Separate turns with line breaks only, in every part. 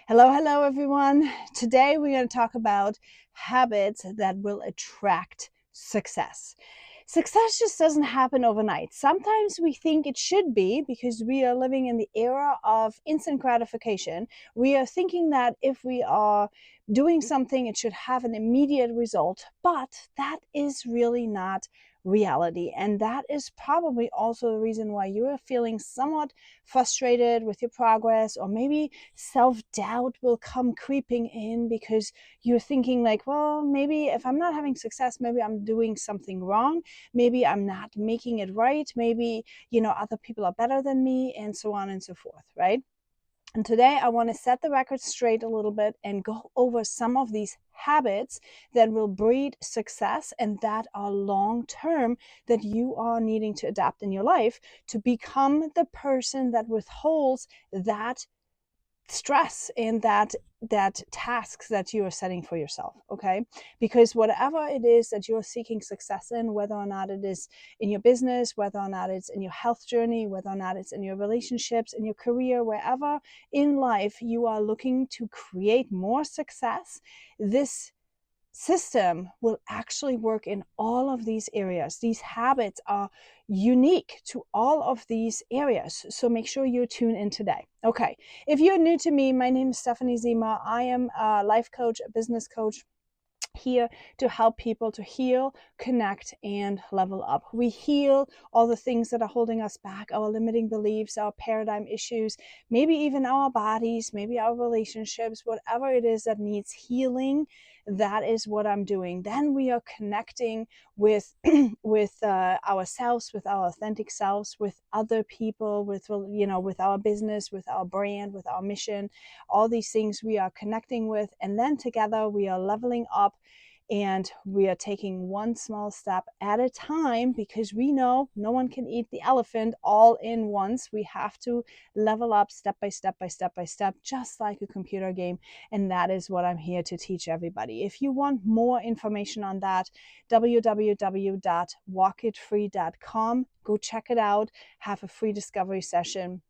Hello, hello, everyone. Today we're going to talk about habits that will attract success. Success just doesn't happen overnight. Sometimes we think it should be because we are living in the era of instant gratification. We are thinking that if we are doing something, it should have an immediate result, but that is really not reality. And that is probably also the reason why you are feeling somewhat frustrated with your progress, or maybe self-doubt will come creeping in because you're thinking like, well, maybe if I'm not having success, maybe I'm doing something wrong, maybe I'm not making it right, maybe other people are better than me, and so on and so forth, right? And today I want to set the record straight a little bit and go over some of these habits that will breed success and that are long term, that you are needing to adapt in your life to become the person that withholds that stress and that tasks that you are setting for yourself. Okay, because whatever it is that you're seeking success in, whether or not it is in your business, whether or not it's in your health journey, whether or not it's in your relationships, in your career, wherever in life you are looking to create more success, this system will actually work in all of these areas. These habits are unique to all of these areas. So make sure you tune in today. Okay, if you're new to me, my name is Stephanie Zima. I am a life coach, a business coach, here to help people to heal, connect, and level up. We heal all the things that are holding us back, our limiting beliefs, our paradigm issues, maybe even our bodies, maybe our relationships, whatever it is that needs healing. That is what I'm doing. Then we are connecting with with ourselves, with our authentic selves, with other people, with our business, with our brand, with our mission. All these things we are connecting with, and then together we are leveling up, and we are taking one small step at a time, because we know no one can eat the elephant all in once. We have to level up step by step by step by step, just like a computer game. And that is what I'm here to teach everybody. If you want more information on that, www.walkitfree.com. Go check it out. Have a free discovery session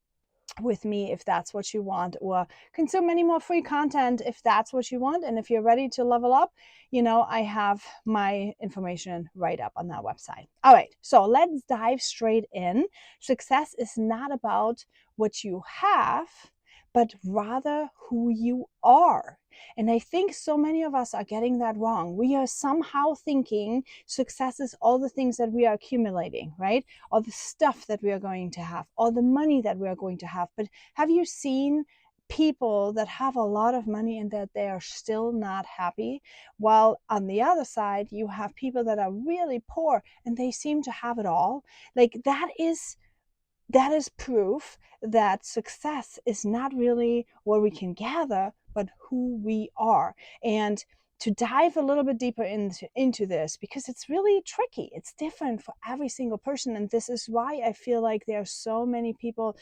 with me if that's what you want, or consume many more free content if that's what you want. And if you're ready to level up, I have my information right up on that website. All right, so let's dive straight in. Success is not about what you have, but rather who you are. And I think so many of us are getting that wrong. We are somehow thinking success is all the things that we are accumulating, right? All the stuff that we are going to have, all the money that we are going to have. But have you seen people that have a lot of money and that they are still not happy? While on the other side, you have people that are really poor and they seem to have it all. Like that is proof that success is not really what we can gather, but who we are. And to dive a little bit deeper into this, because it's really tricky, it's different for every single person. And this is why I feel like there are so many people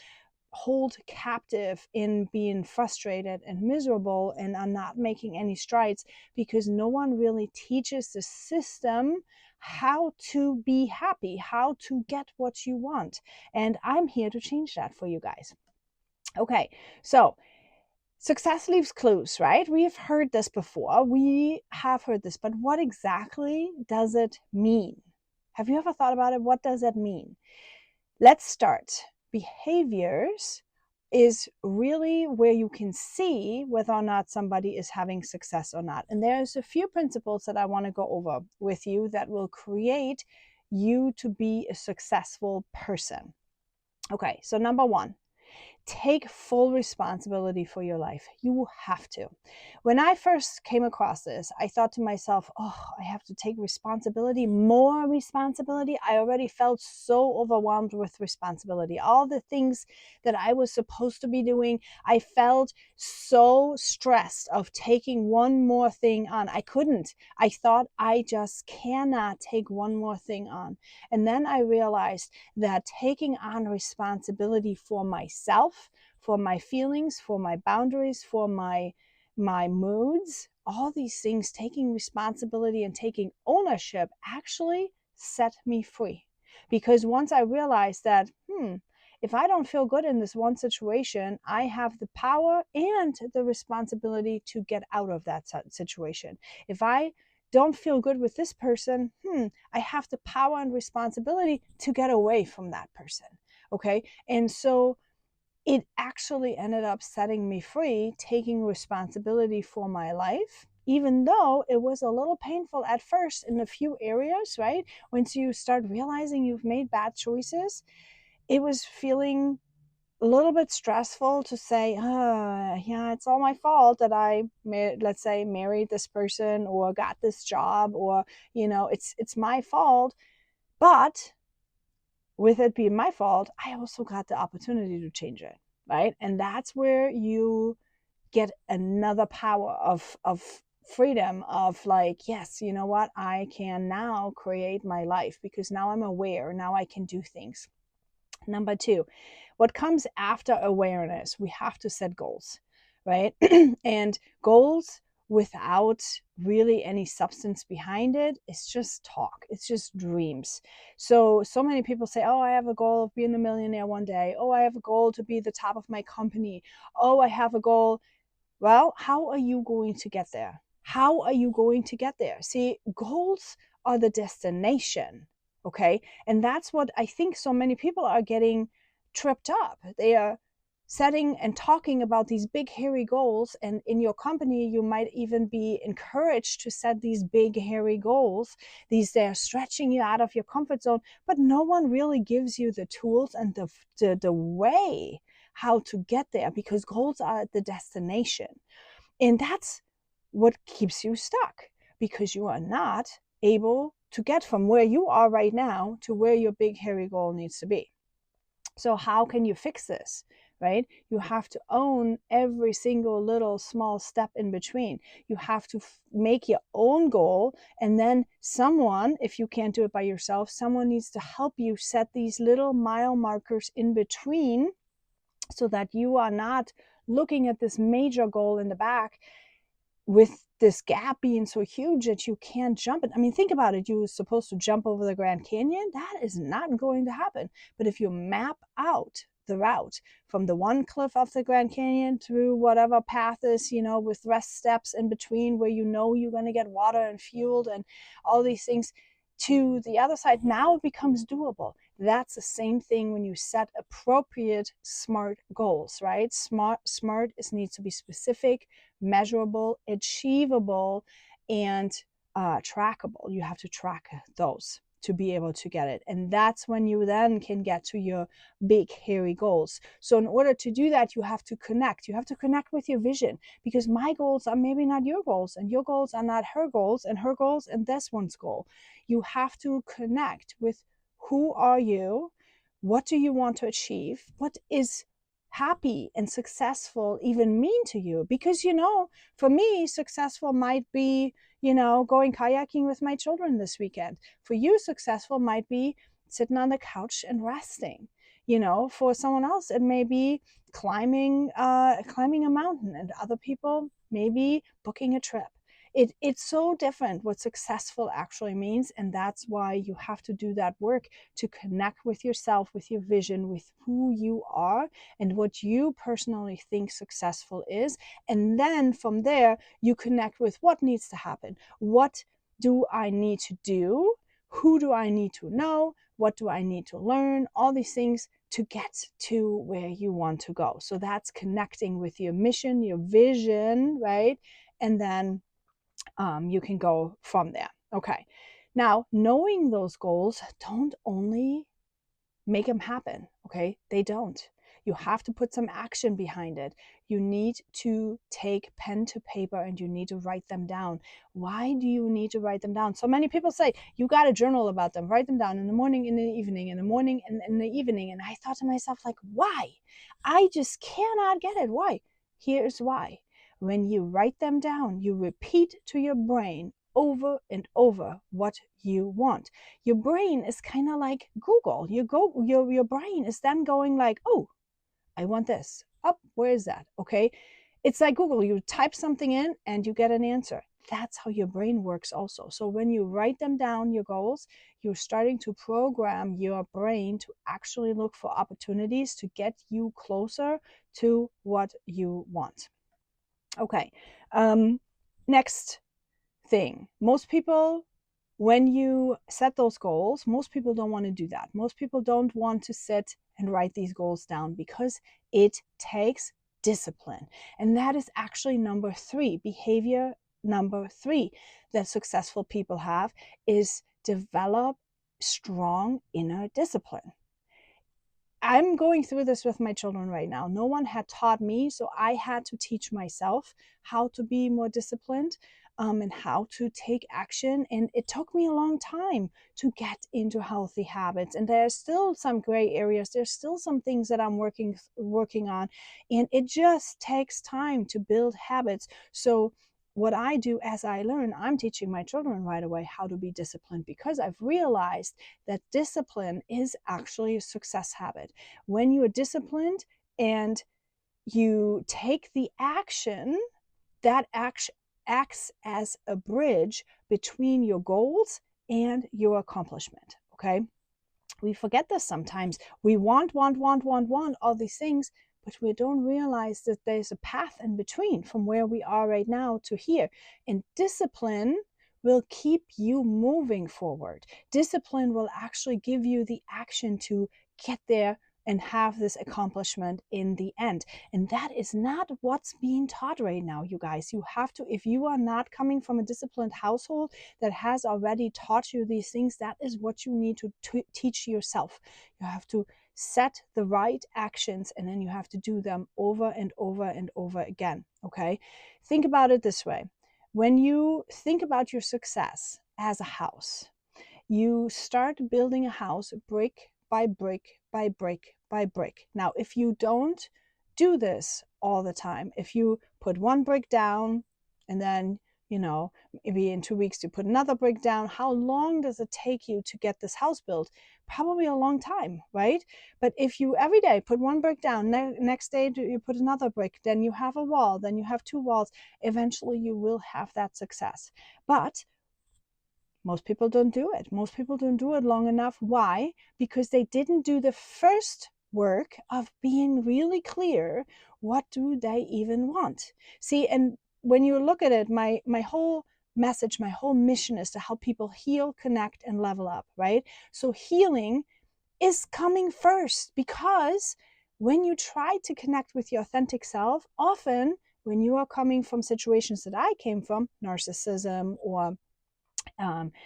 hold captive in being frustrated and miserable and are not making any strides, because no one really teaches the system how to be happy, how to get what you want. And I'm here to change that for you guys. Okay, so success leaves clues, right? We have heard this before. We have heard this, but what exactly does it mean? Have you ever thought about it? What does that mean? Let's start. Behaviors is really where you can see whether or not somebody is having success or not. And there's a few principles that I want to go over with you that will create you to be a successful person. Okay, so number one, take full responsibility for your life. You have to. When I first came across this, I thought to myself, oh, I have to take responsibility, more responsibility. I already felt so overwhelmed with responsibility. All the things that I was supposed to be doing, I felt so stressed of taking one more thing on. I couldn't. I thought I just cannot take one more thing on. And then I realized that taking on responsibility for myself, for my feelings, for my boundaries, for my moods, all these things, taking responsibility and taking ownership actually set me free. Because once I realized that, if I don't feel good in this one situation, I have the power and the responsibility to get out of that situation. If I don't feel good with this person, I have the power and responsibility to get away from that person. Okay. And so it actually ended up setting me free, taking responsibility for my life, even though it was a little painful at first in a few areas, right? Once you start realizing you've made bad choices, it was feeling a little bit stressful to say, yeah, it's all my fault that let's say, married this person or got this job, or, it's my fault. But with it being my fault, I also got the opportunity to change it, right? And that's where you get another power of freedom, of like, yes, you know what? I can now create my life because now I'm aware. Now I can do things. Number two, what comes after awareness? We have to set goals, right? And goals without really any substance behind it, it's just talk, it's just dreams. So many people say, oh, I have a goal of being a millionaire one day. Oh, I have a goal to be the top of my company. Oh, I have a goal. Well, how are you going to get there? How are you going to get there? See, goals are the destination, okay? And that's what I think so many people are getting tripped up. They are setting and talking about these big, hairy goals. And in your company, you might even be encouraged to set these big, hairy goals. They're stretching you out of your comfort zone, but no one really gives you the tools and the way how to get there, because goals are the destination. And that's what keeps you stuck, because you are not able to get from where you are right now to where your big, hairy goal needs to be. So how can you fix this? Right? You have to own every single little small step in between. You have to make your own goal, and then someone, if you can't do it by yourself, someone needs to help you set these little mile markers in between, so that you are not looking at this major goal in the back with this gap being so huge that you can't jump it. I mean, think about it. You're supposed to jump over the Grand Canyon. That is not going to happen. But if you map out the route from the one cliff of the Grand Canyon through whatever path is, with rest steps in between where you're going to get water and fueled and all these things, to the other side, now it becomes doable. That's the same thing when you set appropriate SMART goals, right? Smart needs to be specific, measurable, achievable, and trackable. You have to track those to be able to get it. And that's when you then can get to your big, hairy goals. So in order to do that, you have to connect. You have to connect with your vision, because my goals are maybe not your goals, and your goals are not her goals, and her goals and this one's goal. You have to connect with, who are you? What do you want to achieve? What is happy and successful even mean to you? Because, for me, successful might be, going kayaking with my children this weekend. For you, successful might be sitting on the couch and resting. For someone else, it may be climbing a mountain, and other people maybe booking a trip. It's so different what successful actually means, and that's why you have to do that work to connect with yourself, with your vision, with who you are and what you personally think successful is. And then from there, you connect with what needs to happen. What do I need to do? Who do I need to know? What do I need to learn? All these things to get to where you want to go. So that's connecting with your mission, your vision, right? And then you can go from there. Okay. Now, knowing those goals don't only make them happen. Okay. They don't. You have to put some action behind it. You need to take pen to paper and you need to write them down. Why do you need to write them down? So many people say, you got to journal about them. Write them down in the morning, in the evening, in the morning, and in the evening. And I thought to myself, like, why? I just cannot get it. Why? Here's why. When you write them down, you repeat to your brain over and over what you want. Your brain is kind of like Google. Your brain is then going like, oh, I want this. Oh, where is that? Okay. It's like Google. You type something in and you get an answer. that's how your brain works also. So when you write them down, your goals, you're starting to program your brain to actually look for opportunities to get you closer to what you want. Okay. Next thing. Most people, when you set those goals, most people don't want to do that. Most people don't want to sit and write these goals down because it takes discipline. And that is actually number 3, behavior number 3 that successful people have is develop strong inner discipline. I'm going through this with my children right now. No one had taught me, so I had to teach myself how to be more disciplined, and how to take action. And it took me a long time to get into healthy habits. And there's still some gray areas. There's still some things that I'm working on, and it just takes time to build habits. So what I do as I learn, I'm teaching my children right away how to be disciplined, because I've realized that discipline is actually a success habit. When you are disciplined and you take the action, that action acts as a bridge between your goals and your accomplishment. Okay. We forget this sometimes. We want all these things, but we don't realize that there's a path in between from where we are right now to here. And discipline will keep you moving forward. Discipline will actually give you the action to get there and have this accomplishment in the end. And that is not what's being taught right now, you guys. You have to, if you are not coming from a disciplined household that has already taught you these things, that is what you need to teach yourself. You have to set the right actions, and then you have to do them over and over and over again. Okay? Think about it this way. When you think about your success as a house, you start building a house brick by brick by brick by brick. Now, if you don't do this all the time, if you put one brick down and then, maybe in 2 weeks you put another brick down, how long does it take you to get this house built? Probably a long time, right? But if you every day put one brick down, next day you put another brick, then you have a wall, then you have 2 walls, eventually you will have that success. But most people don't do it. Most people don't do it long enough. Why? Because they didn't do the first work of being really clear, what do they even want? See, and when you look at it, my whole message, my whole mission is to help people heal, connect, and level up, right? So healing is coming first, because when you try to connect with your authentic self, often when you are coming from situations that I came from, narcissism or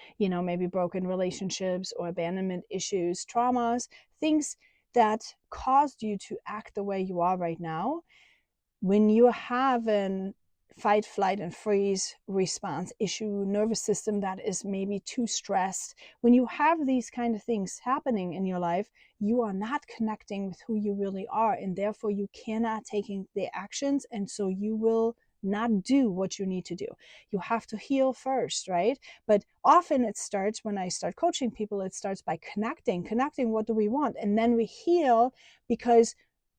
maybe broken relationships or abandonment issues, traumas, things that caused you to act the way you are right now. When you have an fight, flight, and freeze response issue, nervous system that is maybe too stressed, when you have these kind of things happening in your life, you are not connecting with who you really are, and therefore you cannot taking the actions, and so you will not do what you need to do. You have to heal first, right? But often it starts, when I start coaching people, it starts by connecting, what do we want? And then we heal, because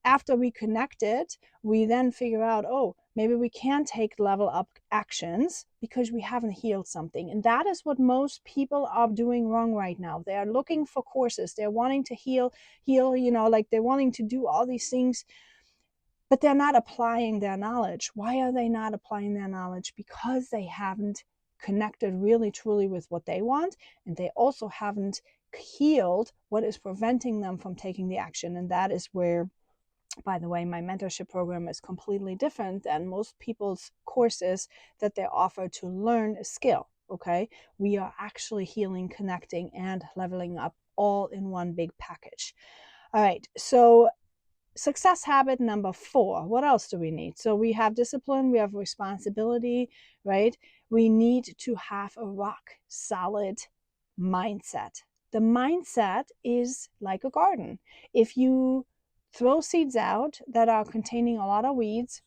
after we connect it, we then figure out, oh, maybe we can take level up actions because we haven't healed something. And that is what most people are doing wrong right now. They are looking for courses. They're wanting to heal, like they're wanting to do all these things, but they're not applying their knowledge. Why are they not applying their knowledge? Because they haven't connected really truly with what they want, and they also haven't healed what is preventing them from taking the action. And that is where, by the way, my mentorship program is completely different than most people's courses that they offer to learn a skill. Okay, we are actually healing, connecting, and leveling up all in one big package. All right, so success habit number 4. What else do we need? So we have discipline, we have responsibility, right? We need to have a rock solid mindset. The mindset is like a garden. If you throw seeds out that are containing a lot of weeds,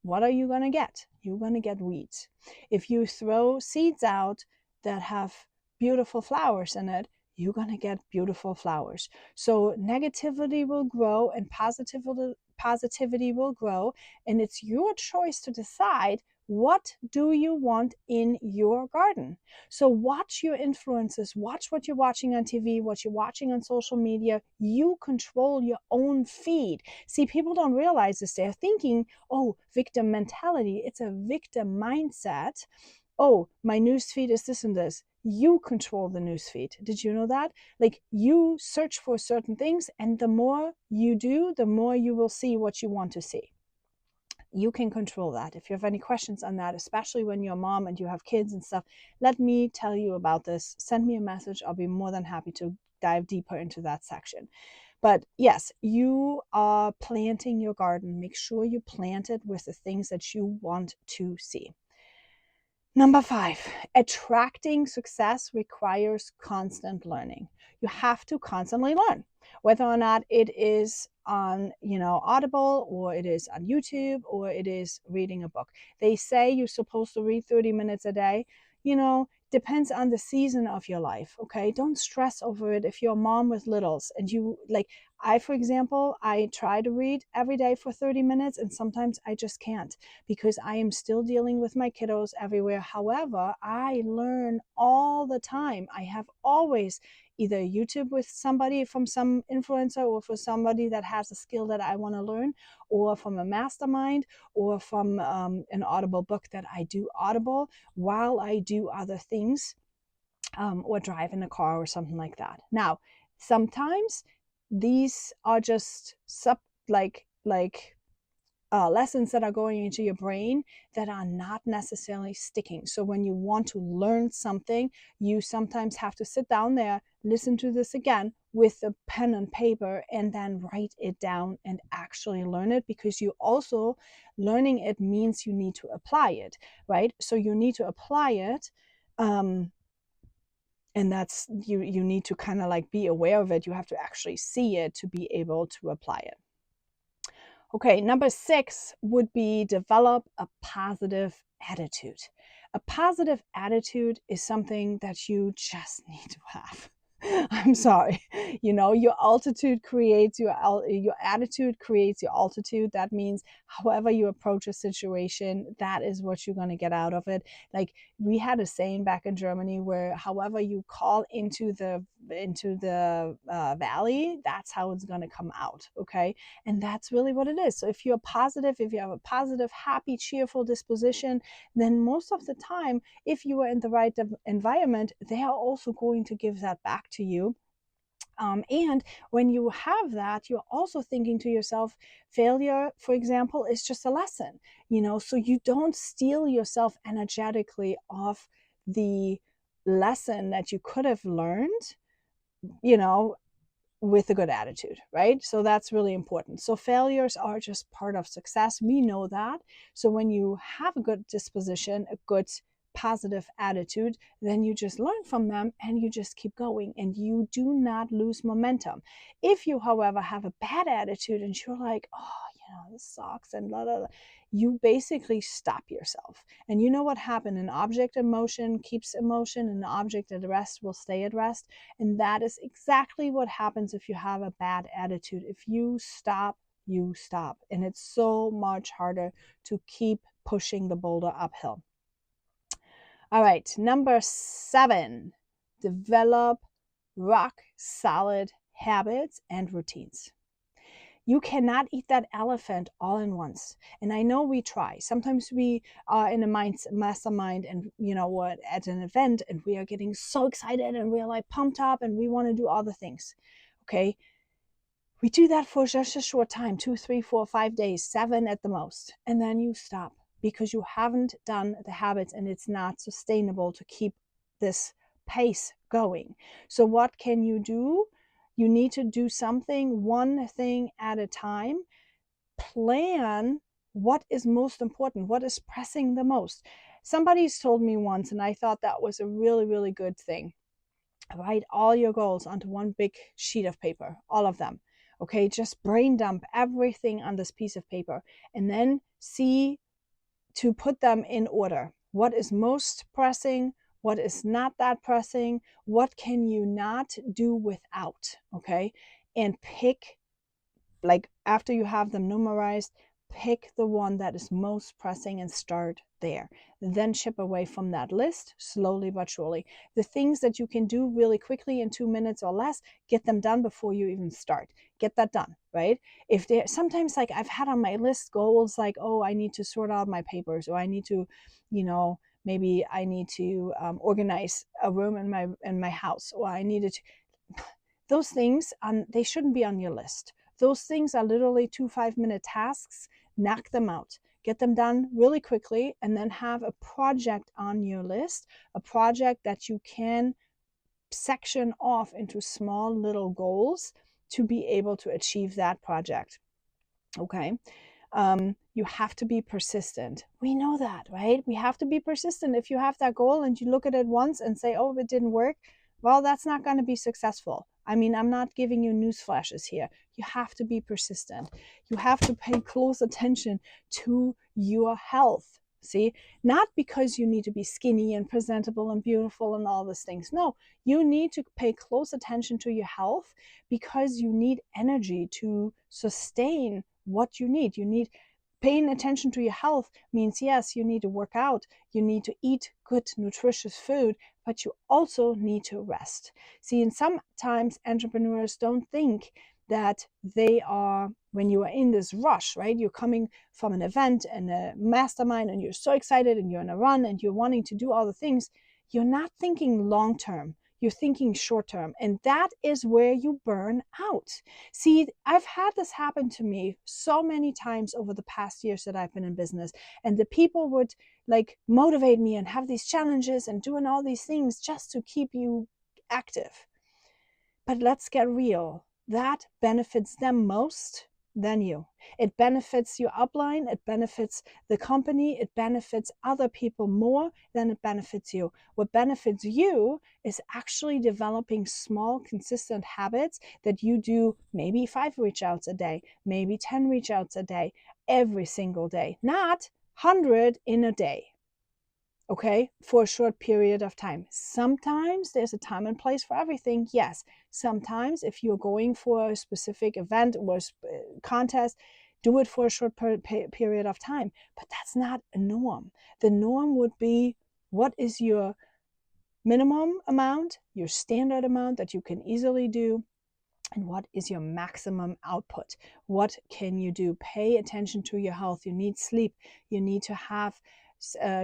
what are you going to get? You're going to get weeds. If you throw seeds out that have beautiful flowers in it, you're going to get beautiful flowers. So negativity will grow and positivity will grow. And it's your choice to decide What do you want in your garden? So watch your influences, watch what you're watching on TV, what you're watching on social media. You control your own feed. See, people don't realize this. They're thinking, oh, victim mentality. It's a victim mindset. Oh, my news feed is this and this. You control the news feed. Did you know that? Like, you search for certain things, and the more you do, the more you will see what you want to see. You can control that. If you have any questions on that, especially when you're a mom and you have kids and stuff, let me tell you about this. Send me a message. I'll be more than happy to dive deeper into that section. But yes, you are planting your garden. Make sure you plant it with the things that you want to see. Number 5, attracting success requires constant learning. You have to constantly learn, whether or not it is on, Audible, or it is on YouTube, or it is reading a book. They say you're supposed to read 30 minutes a day. Depends on the season of your life. Okay. Don't stress over it. If you're a mom with littles and you like, for example, I try to read every day for 30 minutes, and sometimes I just can't because I am still dealing with my kiddos everywhere. However, I learn all the time. I have always either YouTube with somebody from some influencer, or for somebody that has a skill that I want to learn, or from a mastermind, or from an Audible book that I do Audible while I do other things, or drive in a car or something like that. Now, sometimes these are just lessons that are going into your brain that are not necessarily sticking. So when you want to learn something, you sometimes have to sit down there, listen to this again with a pen and paper, and then write it down and actually learn it, because you also, learning it means you need to apply it, right? So you need to apply it. And that's, you need to kind of like be aware of it. You have to actually see it to be able to apply it. Okay, number 6 would be develop a positive attitude. A positive attitude is something that you just need to have. I'm sorry. Your altitude creates your attitude creates your altitude. That means however you approach a situation, that is what you're going to get out of it. Like, we had a saying back in Germany where however you call into the valley, that's how it's going to come out. Okay, and that's really what it is. So if you're positive, if you have a positive, happy, cheerful disposition, then most of the time, if you are in the right environment, they are also going to give that back to you. And when you have that, you're also thinking to yourself, failure, for example, is just a lesson, so you don't steal yourself energetically off the lesson that you could have learned, with a good attitude, right? So that's really important. So failures are just part of success. We know that. So when you have a good disposition, a good positive attitude, then you just learn from them and you just keep going and you do not lose momentum. If you, however, have a bad attitude and you're like, oh, this sucks and blah, blah, blah, you basically stop yourself. And you know what happened? An object in motion keeps in motion, and an object at rest will stay at rest. And that is exactly what happens if you have a bad attitude. If you stop, you stop. And it's so much harder to keep pushing the boulder uphill. All right, number 7, develop rock solid habits and routines. You cannot eat that elephant all in once. And I know we try. Sometimes we are in a mastermind and, what, at an event, and we are getting so excited and we're like pumped up and we want to do all the things. Okay. We do that for just a short time, 2, 3, 4, 5 days, 7 at the most. And then you stop because you haven't done the habits and it's not sustainable to keep this pace going. So what can you do? You need to do something, one thing at a time. Plan what is most important, what is pressing the most. Somebody's told me once, and I thought that was a really, really good thing. Write all your goals onto one big sheet of paper, all of them. Okay, just brain dump everything on this piece of paper and then see to put them in order. What is most pressing? What is not that pressing? What can you not do without? Okay, and pick, like, after you have them memorized, pick the one that is most pressing and start there. Then chip away from that list slowly but surely. The things that you can do really quickly in 2 minutes or less, get them done before you even start. Get that done, right? If there sometimes, like, I've had on my list goals like, oh, I need to sort out my papers, or I need to, maybe I need to organize a room in my house, or I needed to. Those things, they shouldn't be on your list. Those things are literally 2 5-minute tasks. Knock them out, get them done really quickly, and then have a project on your list, a project that you can section off into small little goals to be able to achieve that project. Okay. You have to be persistent. We know that, right? We have to be persistent. If you have that goal and you look at it once and say, oh, it didn't work, well, that's not going to be successful. I mean, I'm not giving you news flashes here. You have to be persistent. You have to pay close attention to your health. See, not because you need to be skinny and presentable and beautiful and all these things. No, you need to pay close attention to your health because you need energy to sustain what you need. You need paying attention to your health means, yes, you need to work out, you need to eat good, nutritious food, but you also need to rest. See, and sometimes entrepreneurs don't think that they are, when you are in this rush, right? You're coming from an event and a mastermind and you're so excited and you're on a run and you're wanting to do all the things. You're not thinking long term. You're thinking short term. And that is where you burn out. See, I've had this happen to me so many times over the past years that I've been in business. And the people would like motivate me and have these challenges and doing all these things just to keep you active. But let's get real. That benefits them most than you. It benefits your upline, it benefits the company, it benefits other people more than it benefits you. What benefits you is actually developing small, consistent habits that you do maybe 5 reach outs a day, maybe 10 reach outs a day, every single day, not 100 in a day. Okay, for a short period of time. Sometimes there's a time and place for everything. Yes. Sometimes if you're going for a specific event or contest, do it for a short period of time. But that's not a norm. The norm would be, what is your minimum amount, your standard amount that you can easily do, and what is your maximum output? What can you do? Pay attention to your health. You need sleep. You need to have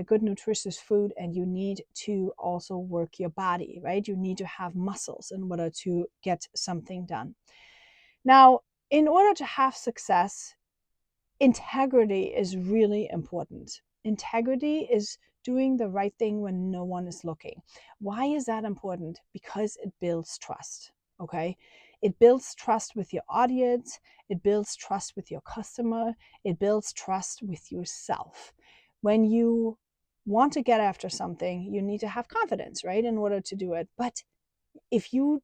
good nutritious food, and you need to also work your body, right? You need to have muscles in order to get something done. Now, in order to have success, integrity is really important. Integrity is doing the right thing when no one is looking. Why is that important? Because it builds trust. Okay. It builds trust with your audience. It builds trust with your customer. It builds trust with yourself. When you want to get after something, you need to have confidence, right, in order to do it. But if you're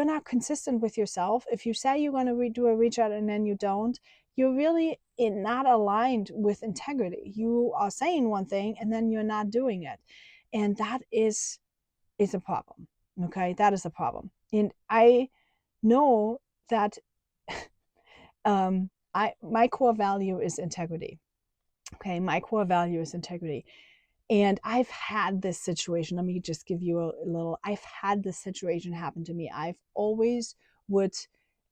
not consistent with yourself, if you say you're going to do a reach out and then you don't, you're really not aligned with integrity. You are saying one thing and then you're not doing it. And that is a problem. Okay, that is a problem. And I know that my core value is integrity. Okay, my core value is integrity. And I've had this situation. Let me just give you a little. I've had this situation happen to me. I've always would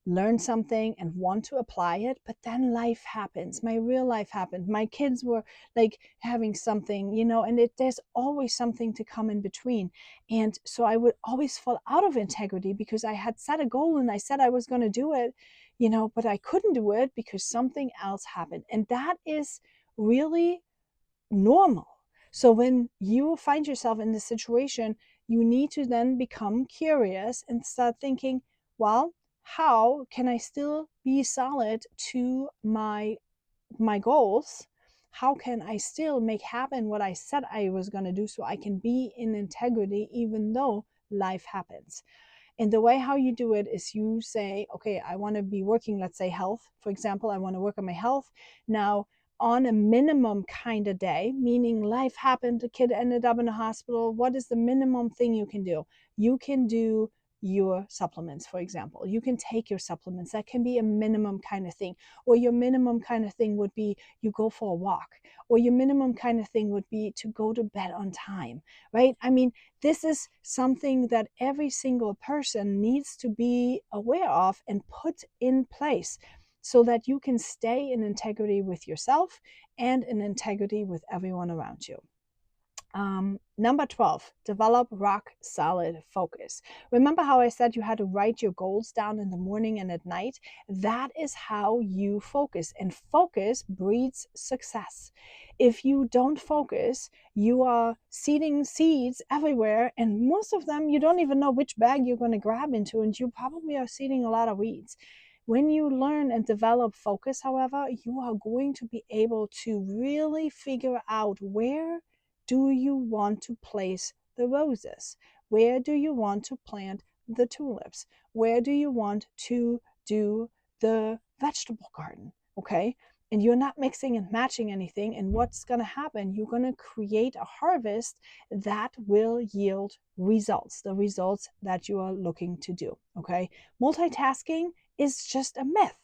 learn something and want to apply it, but then life happens. My real life happened. My kids were like having something, and there's always something to come in between. And so I would always fall out of integrity because I had set a goal and I said I was going to do it, but I couldn't do it because something else happened. And that is really normal. So when you find yourself in this situation, you need to then become curious and start thinking, well, how can I still be solid to my goals? How can I still make happen what I said I was going to do so I can be in integrity even though life happens? And the way how you do it is you say, okay, I want to be working, let's say health. For example, I want to work on my health. Now, on a minimum kind of day, meaning life happened, the kid ended up in the hospital. What is the minimum thing you can do? You can do your supplements, for example. You can take your supplements. That can be a minimum kind of thing. Or your minimum kind of thing would be you go for a walk. Or your minimum kind of thing would be to go to bed on time, right? I mean, this is something that every single person needs to be aware of and put in place so that you can stay in integrity with yourself and in integrity with everyone around you. Number 12, develop rock solid focus. Remember how I said you had to write your goals down in the morning and at night? That is how you focus, and focus breeds success. If you don't focus, you are seeding seeds everywhere, and most of them you don't even know which bag you're going to grab into, and you probably are seeding a lot of weeds. When you learn and develop focus, however, you are going to be able to really figure out where do you want to place the roses? Where do you want to plant the tulips? Where do you want to do the vegetable garden? Okay. And you're not mixing and matching anything. And what's going to happen? You're going to create a harvest that will yield results, the results that you are looking to do. Okay. Multitasking is just a myth.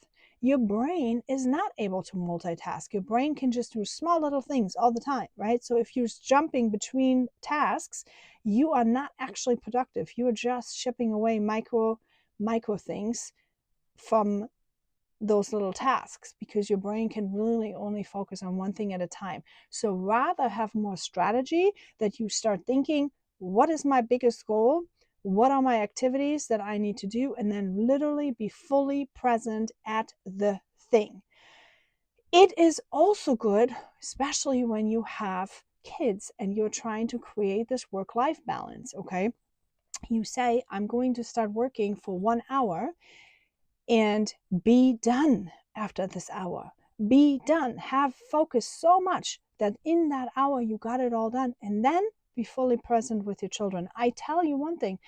Your brain is not able to multitask. Your brain can just do small little things all the time, right? So if you're jumping between tasks, you are not actually productive. You are just shipping away micro things from those little tasks because your brain can really only focus on one thing at a time. So rather have more strategy that you start thinking, what is my biggest goal? What are my activities that I need to do? And then literally be fully present at the thing. It is also good, especially when you have kids and you're trying to create this work-life balance, okay? You say, I'm going to start working for 1 hour and be done after this hour. Be done. Have focus so much that in that hour you got it all done, and then be fully present with your children. I tell you one thing,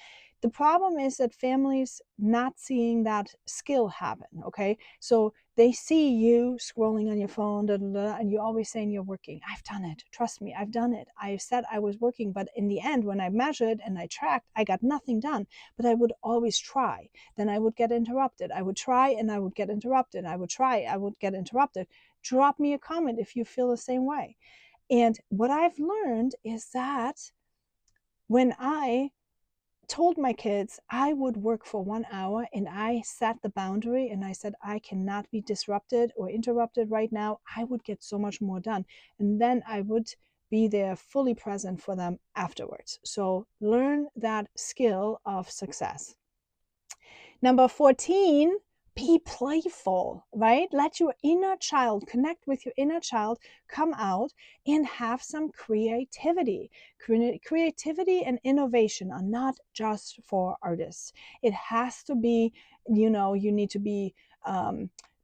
the problem is that families not seeing that skill happen, okay? So they see you scrolling on your phone, da, da, da, and you're always saying you're working. I've done it. Trust me, I've done it. I said I was working, but in the end, when I measured and I tracked, I got nothing done. But I would always try. Then I would get interrupted. I would try and I would get interrupted. I would try, I would get interrupted. Drop me a comment if you feel the same way. And what I've learned is that when I told my kids I would work for 1 hour and I set the boundary and I said, I cannot be disrupted or interrupted right now, I would get so much more done. And then I would be there fully present for them afterwards. So learn that skill of success. Number 14, be playful, right? Let your inner child, connect with your inner child, come out and have some creativity. Creativity and innovation are not just for artists. It has to be, you need to be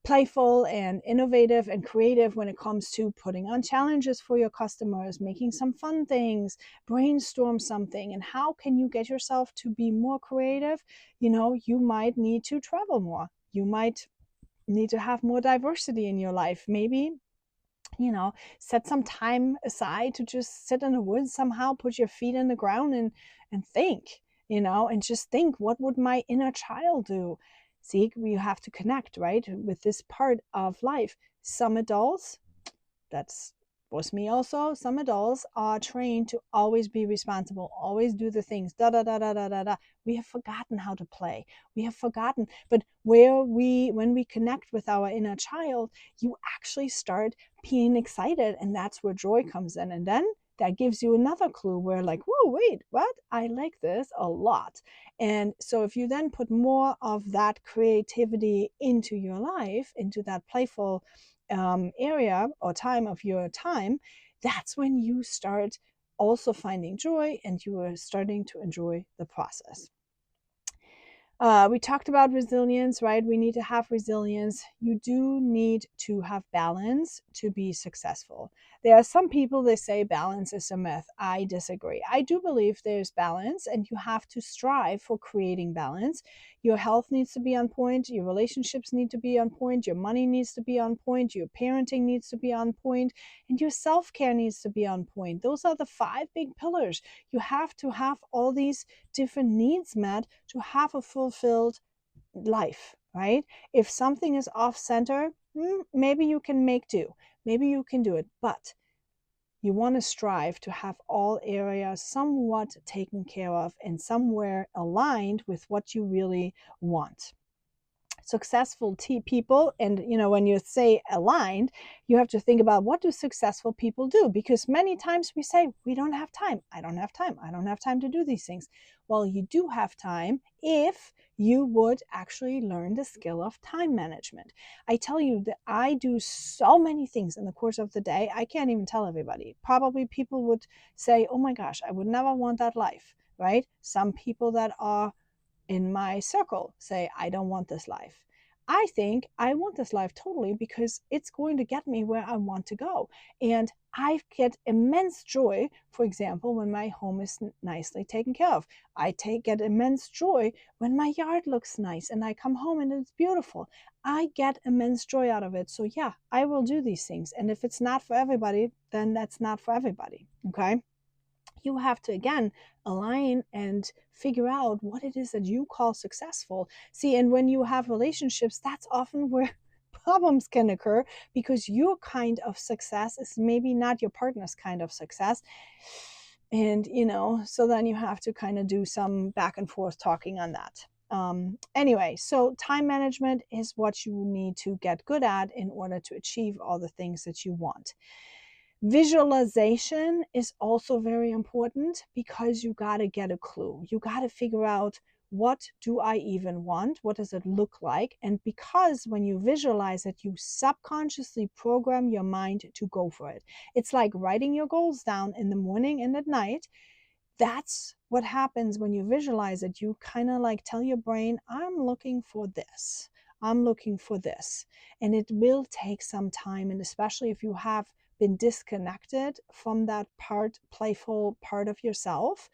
playful and innovative and creative when it comes to putting on challenges for your customers, making some fun things, brainstorm something. And how can you get yourself to be more creative? You might need to travel more. You might need to have more diversity in your life. Maybe, set some time aside to just sit in the woods somehow, put your feet in the ground and think, and just think, what would my inner child do? See, you have to connect, right, with this part of life. Some adults, that's was me also, some adults are trained to always be responsible, always do the things, da da da da da da da. We have forgotten how to play. We have forgotten. But when we connect with our inner child, you actually start being excited, and that's where joy comes in. And then that gives you another clue where, like, whoa, wait, what? I like this a lot. And so if you then put more of that creativity into your life, into that playful area or time of your time, that's when you start also finding joy and you are starting to enjoy the process. We talked about resilience, right? We need to have resilience. You do need to have balance to be successful. There are some people, they say balance is a myth. I disagree. I do believe there's balance, and you have to strive for creating balance. Your health needs to be on point. Your relationships need to be on point. Your money needs to be on point. Your parenting needs to be on point. And your self-care needs to be on point. Those are the 5 big pillars. You have to have all these different needs met to have a fulfilled life, right? If something is off center, maybe you can make do, maybe you can do it, but you want to strive to have all areas somewhat taken care of and somewhere aligned with what you really want. Successful people, and when you say aligned, you have to think about, what do successful people do? Because many times we say, we don't have time, I don't have time, I don't have time to do these things. Well, you do have time if you would actually learn the skill of time management. I tell you that I do so many things in the course of the day, I can't even tell everybody. Probably people would say, oh my gosh, I would never want that life, right? Some people that are in my circle say, I don't want this life. I think I want this life totally, because it's going to get me where I want to go. And I get immense joy, for example, when my home is nicely taken care of. Get immense joy when my yard looks nice and I come home and it's beautiful. I get immense joy out of it. So yeah, I will do these things. And if it's not for everybody, then that's not for everybody. Okay. You have to, again, align and figure out what it is that you call successful. See, and when you have relationships, that's often where problems can occur, because your kind of success is maybe not your partner's kind of success. And so then you have to kind of do some back and forth talking on that. Anyway, so time management is what you need to get good at in order to achieve all the things that you want. Visualization is also very important, because you got to get a clue. You got to figure out, what do I even want? What does it look like? And because when you visualize it, you subconsciously program your mind to go for it. It's like writing your goals down in the morning and at night. That's what happens when you visualize it. You kind of like tell your brain, I'm looking for this. I'm looking for this. And it will take some time. And especially if you have been disconnected from that playful part of yourself,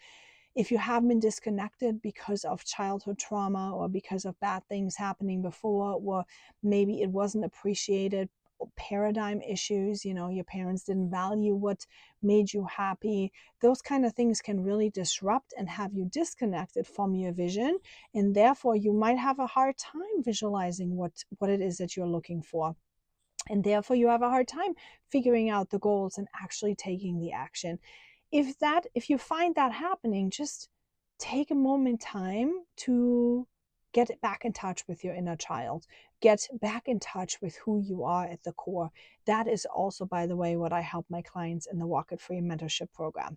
if you have been disconnected because of childhood trauma, or because of bad things happening before, or maybe it wasn't appreciated, paradigm issues, your parents didn't value what made you happy, those kind of things can really disrupt and have you disconnected from your vision. And therefore you might have a hard time visualizing what it is that you're looking for. And therefore you have a hard time figuring out the goals and actually taking the action. If you find that happening, just take a moment time to get back in touch with your inner child, get back in touch with who you are at the core. That is also, by the way, what I help my clients in the Walk It Free mentorship program.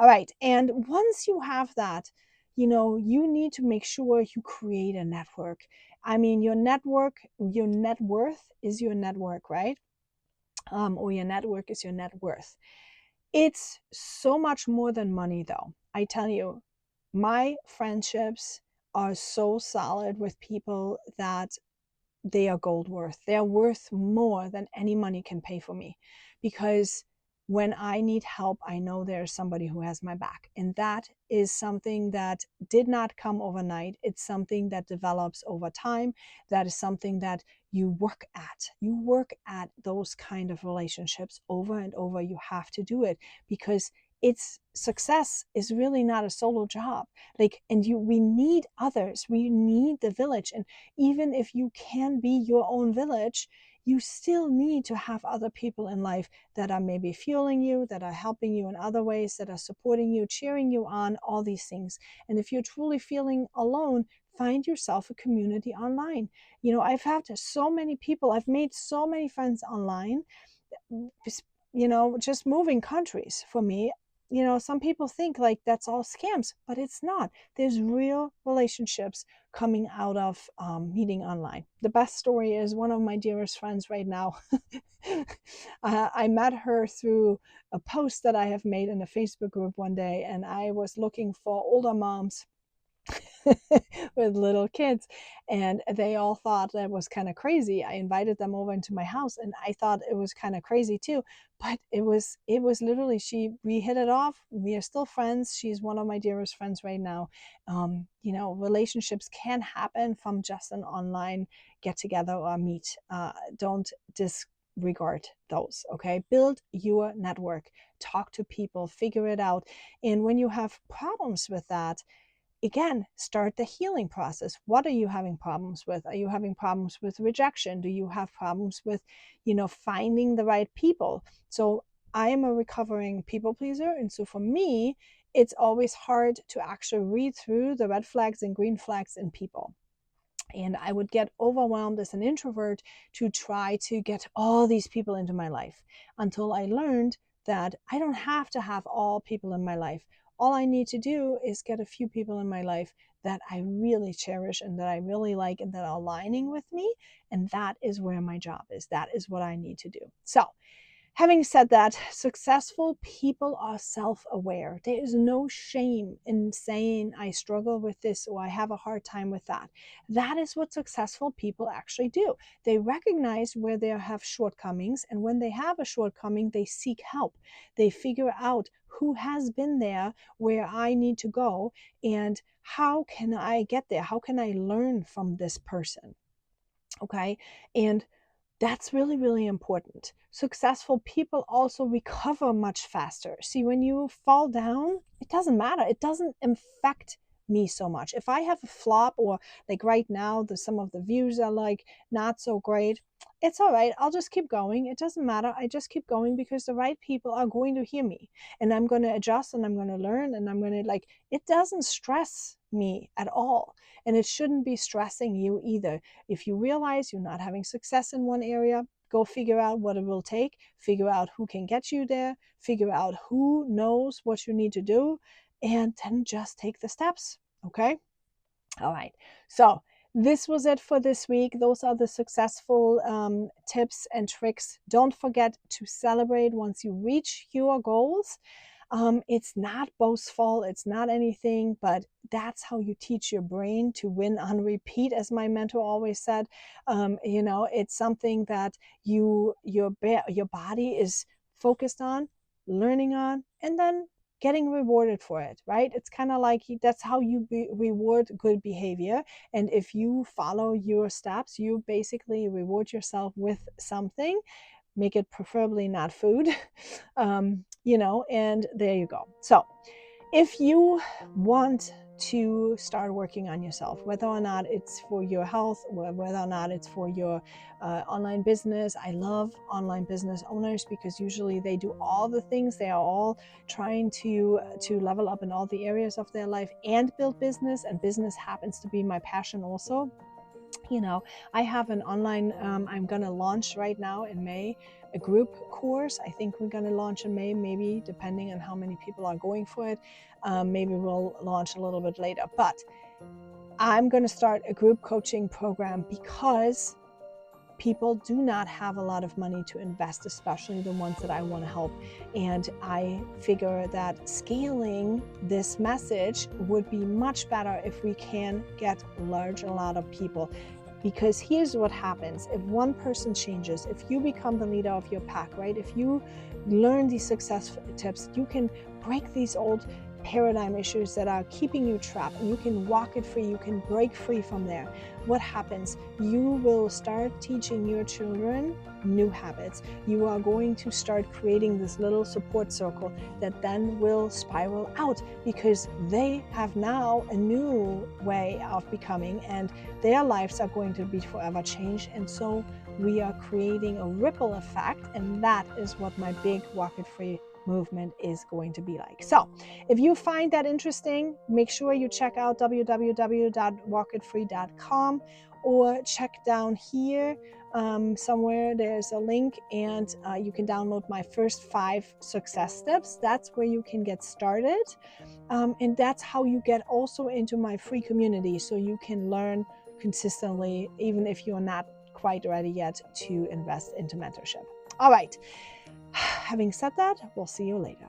All right, and once you have that, you need to make sure you create a network. I mean, your net worth is your network, right? Or your network is your net worth. It's so much more than money, though. I tell you, my friendships are so solid with people that they are gold worth. They are worth more than any money can pay for me, because when I need help, I know there's somebody who has my back. And that is something that did not come overnight. It's something that develops over time. That is something that you work at. You work at those kind of relationships over and over. You have to do it, because success is really not a solo job. We need others. We need the village. And even if you can be your own village, you still need to have other people in life that are maybe fueling you, that are helping you in other ways, that are supporting you, cheering you on, all these things. And if you're truly feeling alone, find yourself a community online. I've had so many people, I've made so many friends online, just moving countries for me. Some people think like that's all scams, but it's not. There's real relationships coming out of meeting online. The best story is one of my dearest friends right now. I met her through a post that I have made in a Facebook group one day, and I was looking for older moms with little kids, and they all thought that was kind of crazy. I invited them over into my house, and I thought it was kind of crazy too, but it was literally, we hit it off. We are still friends. She's one of my dearest friends right now. Relationships can happen from just an online get together or meet. Don't disregard those. Okay, build your network, talk to people, figure it out. And when you have problems with that, again, start the healing process. What are you having problems with? Are you having problems with rejection? Do you have problems with, finding the right people? So I am a recovering people pleaser. And so for me, it's always hard to actually read through the red flags and green flags in people. And I would get overwhelmed as an introvert to try to get all these people into my life, until I learned that I don't have to have all people in my life. All I need to do is get a few people in my life that I really cherish and that I really like and that are aligning with me. And that is where my job is. That is what I need to do. So, having said that, successful people are self-aware. There is no shame in saying I struggle with this or I have a hard time with that. That is what successful people actually do. They recognize where they have shortcomings, and when they have a shortcoming, they seek help. They figure out who has been there, where I need to go, and how can I get there? How can I learn from this person? Okay. And that's really, really important. Successful people also recover much faster. See, when you fall down, it doesn't matter. It doesn't affect me so much. If I have a flop, or like right now, some of the views are like not so great, it's all right. I'll just keep going. It doesn't matter. I just keep going because the right people are going to hear me, and I'm going to adjust, and I'm going to learn, and I'm going to it doesn't stress me at all. And it shouldn't be stressing you either. If you realize you're not having success in one area, go figure out what it will take, figure out who can get you there, figure out who knows what you need to do, and then just take the steps. Okay? All right. So this was it for this week. Those are the successful tips and tricks. Don't forget to celebrate once you reach your goals. It's not boastful, it's not anything, but that's how you teach your brain to win on repeat, as my mentor always said. It's something that your body is focused on, learning on, and then getting rewarded for it, right? It's kind of like that's how you reward good behavior. And if you follow your steps, you basically reward yourself with something. Make it preferably not food, and there you go. So if you want to start working on yourself, whether or not it's for your health, or whether or not it's for your online business. I love online business owners because usually they do all the things. They are all trying to level up in all the areas of their life and build business, and business happens to be my passion also. I have an online, I'm going to launch right now in May, a group course. I think we're going to launch in May, maybe depending on how many people are going for it. Maybe we'll launch a little bit later, but I'm going to start a group coaching program because people do not have a lot of money to invest, especially the ones that I want to help. And I figure that scaling this message would be much better if we can get a lot of people. Because here's what happens. If one person changes, if you become the leader of your pack, right? If you learn these success tips, you can break these old paradigm issues that are keeping you trapped, and you can walk it free. You can break free from there. What happens? You will start teaching your children new habits. You are going to start creating this little support circle that then will spiral out, because they have now a new way of becoming, and their lives are going to be forever changed. And so we are creating a ripple effect, and that is what my big Walk It Free movement is going to be like. So if you find that interesting, make sure you check out www.walkitfree.com, or check down here somewhere. There's a link, and you can download my first 5 success steps. That's where you can get started, and that's how you get also into my free community, so you can learn consistently, even if you're not quite ready yet to invest into mentorship. All right. Having said that, we'll see you later.